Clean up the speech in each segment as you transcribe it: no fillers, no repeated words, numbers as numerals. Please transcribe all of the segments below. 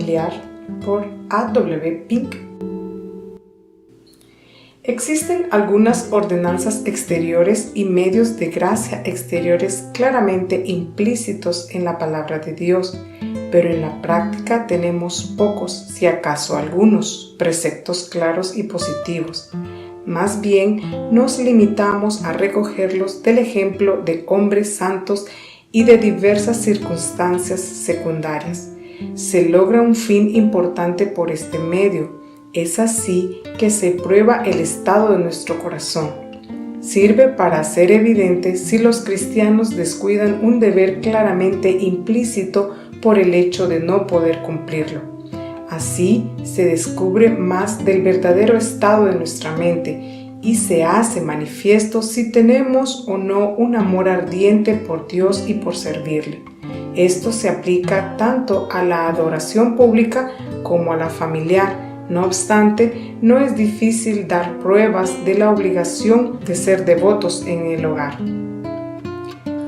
familiar por A.W. Pink. Existen algunas ordenanzas exteriores y medios de gracia exteriores claramente implícitos en la palabra de Dios, pero en la práctica tenemos pocos, si acaso algunos, preceptos claros y positivos. Más bien, nos limitamos a recogerlos del ejemplo de hombres santos y de diversas circunstancias secundarias. Se logra un fin importante por este medio. Es así que se prueba el estado de nuestro corazón. Sirve para hacer evidente si los cristianos descuidan un deber claramente implícito por el hecho de no poder cumplirlo. Así se descubre más del verdadero estado de nuestra mente y se hace manifiesto si tenemos o no un amor ardiente por Dios y por servirle. Esto se aplica tanto a la adoración pública como a la familiar. No obstante, no es difícil dar pruebas de la obligación de ser devotos en el hogar.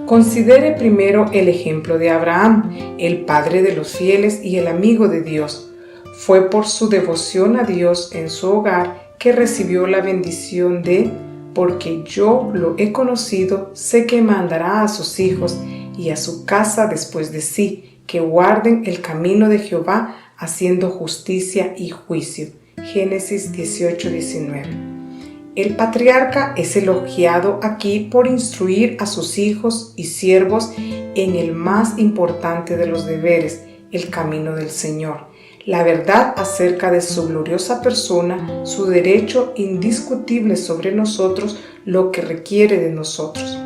Considere primero el ejemplo de Abraham, el padre de los fieles y el amigo de Dios. Fue por su devoción a Dios en su hogar que recibió la bendición de «Porque yo lo he conocido, sé que mandará a sus hijos y a su casa después de sí, que guarden el camino de Jehová, haciendo justicia y juicio». Génesis 18:19. El patriarca es elogiado aquí por instruir a sus hijos y siervos en el más importante de los deberes, el camino del Señor. La verdad acerca de su gloriosa persona, su derecho indiscutible sobre nosotros, lo que requiere de nosotros.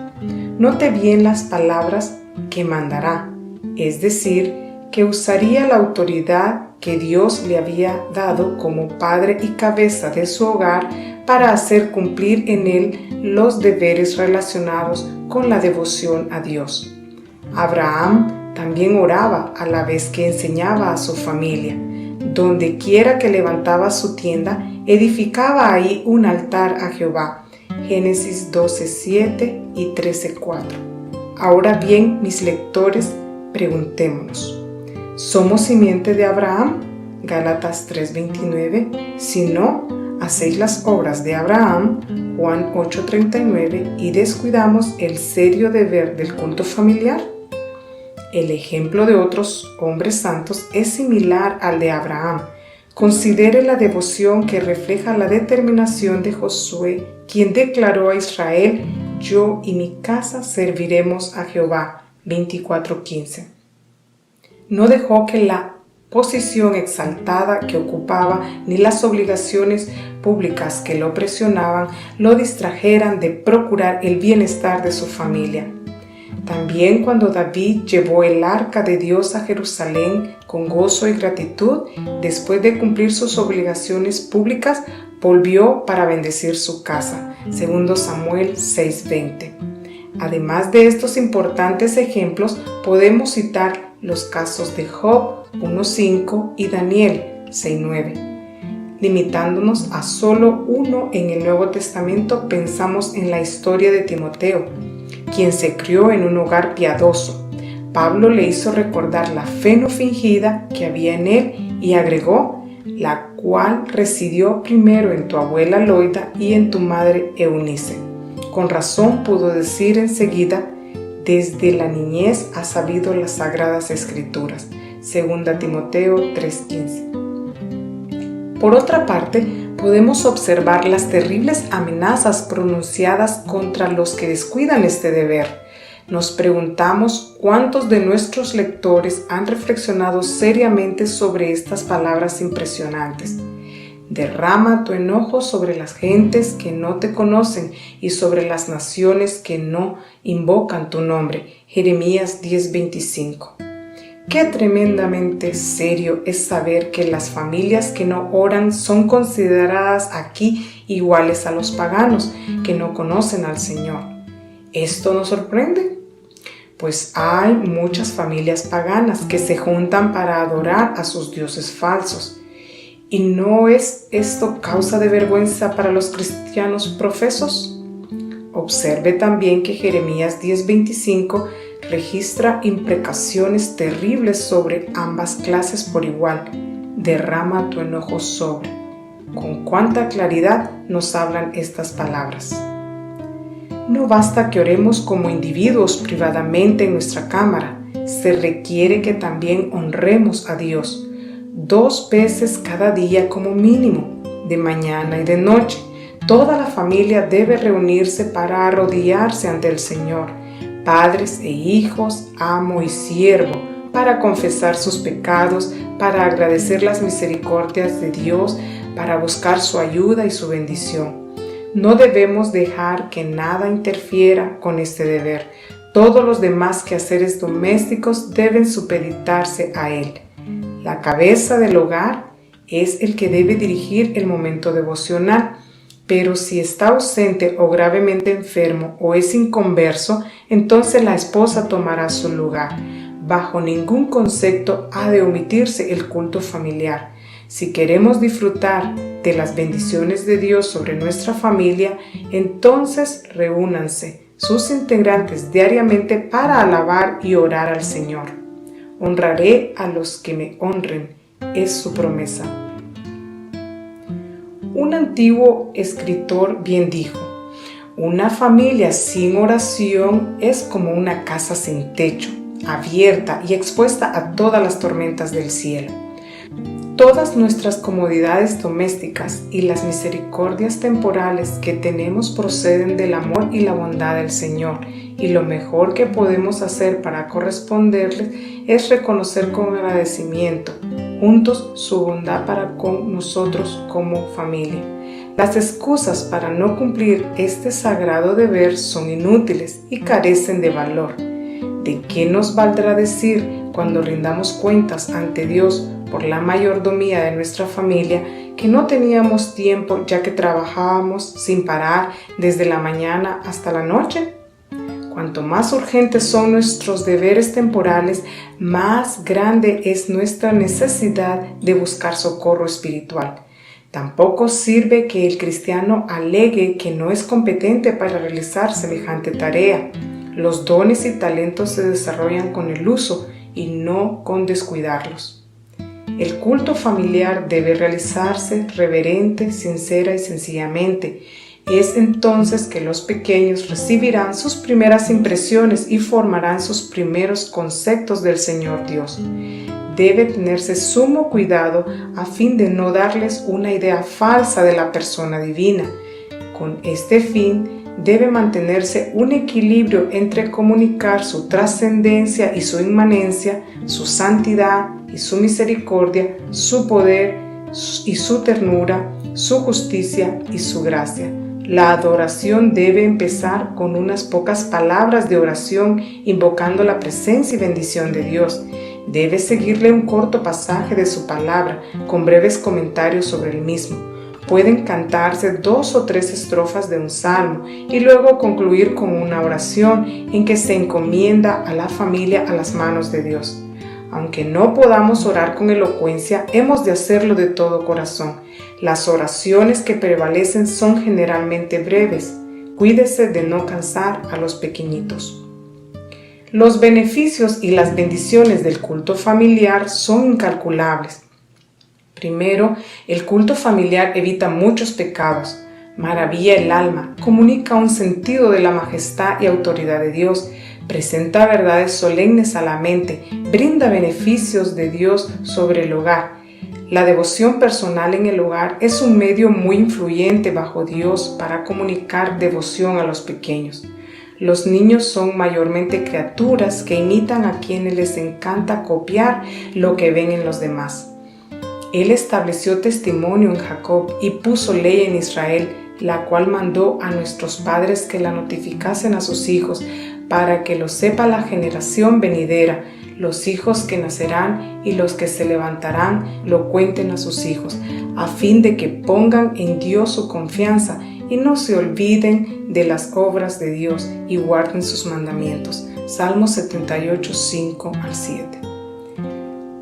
Note bien las palabras «que mandará», es decir, que usaría la autoridad que Dios le había dado como padre y cabeza de su hogar para hacer cumplir en él los deberes relacionados con la devoción a Dios. Abraham también oraba a la vez que enseñaba a su familia. Donde quiera que levantaba su tienda, edificaba ahí un altar a Jehová. Génesis 12:7 y 13:4. Ahora bien, mis lectores, preguntémonos: ¿somos simiente de Abraham? Gálatas 3:29. Si no, hacéis las obras de Abraham, Juan 8:39, y descuidamos el serio deber del culto familiar. El ejemplo de otros hombres santos es similar al de Abraham. Considere la devoción que refleja la determinación de Josué, quien declaró a Israel: «Yo y mi casa serviremos a Jehová». 24:15. No dejó que la posición exaltada que ocupaba ni las obligaciones públicas que lo presionaban lo distrajeran de procurar el bienestar de su familia. También cuando David llevó el arca de Dios a Jerusalén con gozo y gratitud, después de cumplir sus obligaciones públicas, volvió para bendecir su casa. 2 Samuel 6:20. Además de estos importantes ejemplos, podemos citar los casos de Job 1:5 y Daniel 6:9. Limitándonos a solo uno en el Nuevo Testamento, pensamos en la historia de Timoteo, quien se crió en un hogar piadoso. Pablo le hizo recordar la fe no fingida que había en él y agregó: «la cual residió primero en tu abuela Loida y en tu madre Eunice». Con razón pudo decir enseguida: «desde la niñez has sabido las sagradas escrituras». 2 Timoteo 3:15. Por otra parte, podemos observar las terribles amenazas pronunciadas contra los que descuidan este deber. Nos preguntamos cuántos de nuestros lectores han reflexionado seriamente sobre estas palabras impresionantes. Derrama tu enojo sobre las gentes que no te conocen y sobre las naciones que no invocan tu nombre. Jeremías 10:25. Qué tremendamente serio es saber que las familias que no oran son consideradas aquí iguales a los paganos que no conocen al Señor. ¿Esto nos sorprende? Pues hay muchas familias paganas que se juntan para adorar a sus dioses falsos. ¿Y no es esto causa de vergüenza para los cristianos profesos? Observe también que Jeremías 10:25 registra imprecaciones terribles sobre ambas clases por igual. Derrama tu enojo sobre. Con cuánta claridad nos hablan estas palabras. No basta que oremos como individuos privadamente en nuestra cámara, se requiere que también honremos a Dios 2 veces cada día como mínimo, de mañana y de noche. Toda la familia debe reunirse para arrodillarse ante el Señor, padres e hijos, amo y siervo, para confesar sus pecados, para agradecer las misericordias de Dios, para buscar su ayuda y su bendición. No debemos dejar que nada interfiera con este deber. Todos los demás quehaceres domésticos deben supeditarse a él. La cabeza del hogar es el que debe dirigir el momento devocional, pero si está ausente o gravemente enfermo o es inconverso, entonces la esposa tomará su lugar. Bajo ningún concepto ha de omitirse el culto familiar. Si queremos disfrutar de las bendiciones de Dios sobre nuestra familia, entonces reúnanse sus integrantes diariamente para alabar y orar al Señor. Honraré a los que me honren, es su promesa. Un antiguo escritor bien dijo: una familia sin oración es como una casa sin techo, abierta y expuesta a todas las tormentas del cielo. Todas nuestras comodidades domésticas y las misericordias temporales que tenemos proceden del amor y la bondad del Señor, y lo mejor que podemos hacer para corresponderles es reconocer con agradecimiento juntos su bondad para con nosotros como familia. Las excusas para no cumplir este sagrado deber son inútiles y carecen de valor. ¿De qué nos valdrá decir cuando rindamos cuentas ante Dios por la mayordomía de nuestra familia que no teníamos tiempo ya que trabajábamos sin parar desde la mañana hasta la noche? Cuanto más urgentes son nuestros deberes temporales, más grande es nuestra necesidad de buscar socorro espiritual. Tampoco sirve que el cristiano alegue que no es competente para realizar semejante tarea. Los dones y talentos se desarrollan con el uso y no con descuidarlos. El culto familiar debe realizarse reverente, sincera y sencillamente. Es entonces que los pequeños recibirán sus primeras impresiones y formarán sus primeros conceptos del Señor Dios. Debe tenerse sumo cuidado a fin de no darles una idea falsa de la persona divina. Con este fin, debe mantenerse un equilibrio entre comunicar su trascendencia y su inmanencia, su santidad y su misericordia, su poder y su ternura, su justicia y su gracia. La adoración debe empezar con unas pocas palabras de oración invocando la presencia y bendición de Dios. Debe seguirle un corto pasaje de su palabra con breves comentarios sobre el mismo. Pueden cantarse 2 o 3 estrofas de un salmo y luego concluir con una oración en que se encomienda a la familia a las manos de Dios. Aunque no podamos orar con elocuencia, hemos de hacerlo de todo corazón. Las oraciones que prevalecen son generalmente breves. Cuídese de no cansar a los pequeñitos. Los beneficios y las bendiciones del culto familiar son incalculables. Primero, el culto familiar evita muchos pecados, maravilla el alma, comunica un sentido de la majestad y autoridad de Dios, presenta verdades solemnes a la mente, brinda beneficios de Dios sobre el hogar. La devoción personal en el hogar es un medio muy influyente bajo Dios para comunicar devoción a los pequeños. Los niños son mayormente criaturas que imitan a quienes les encanta copiar lo que ven en los demás. Él estableció testimonio en Jacob y puso ley en Israel, la cual mandó a nuestros padres que la notificasen a sus hijos, para que lo sepa la generación venidera, los hijos que nacerán y los que se levantarán lo cuenten a sus hijos, a fin de que pongan en Dios su confianza y no se olviden de las obras de Dios y guarden sus mandamientos. Salmos 78, 5 al 7.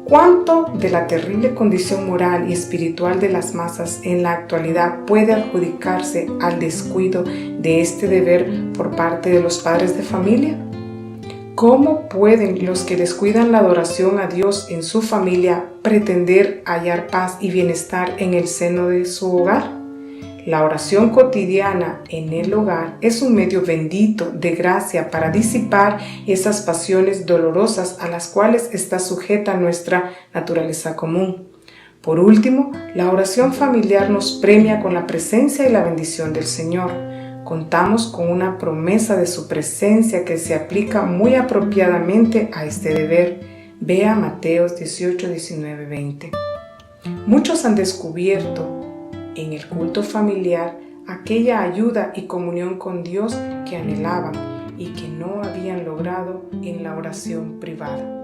¿Cuánto de la terrible condición moral y espiritual de las masas en la actualidad puede adjudicarse al descuido de este deber por parte de los padres de familia? ¿Cómo pueden los que descuidan la adoración a Dios en su familia pretender hallar paz y bienestar en el seno de su hogar? La oración cotidiana en el hogar es un medio bendito de gracia para disipar esas pasiones dolorosas a las cuales está sujeta nuestra naturaleza común. Por último, la oración familiar nos premia con la presencia y la bendición del Señor. Contamos con una promesa de su presencia que se aplica muy apropiadamente a este deber. Vea Mateos 18, 19, 20. Muchos han descubierto en el culto familiar aquella ayuda y comunión con Dios que anhelaban y que no habían logrado en la oración privada.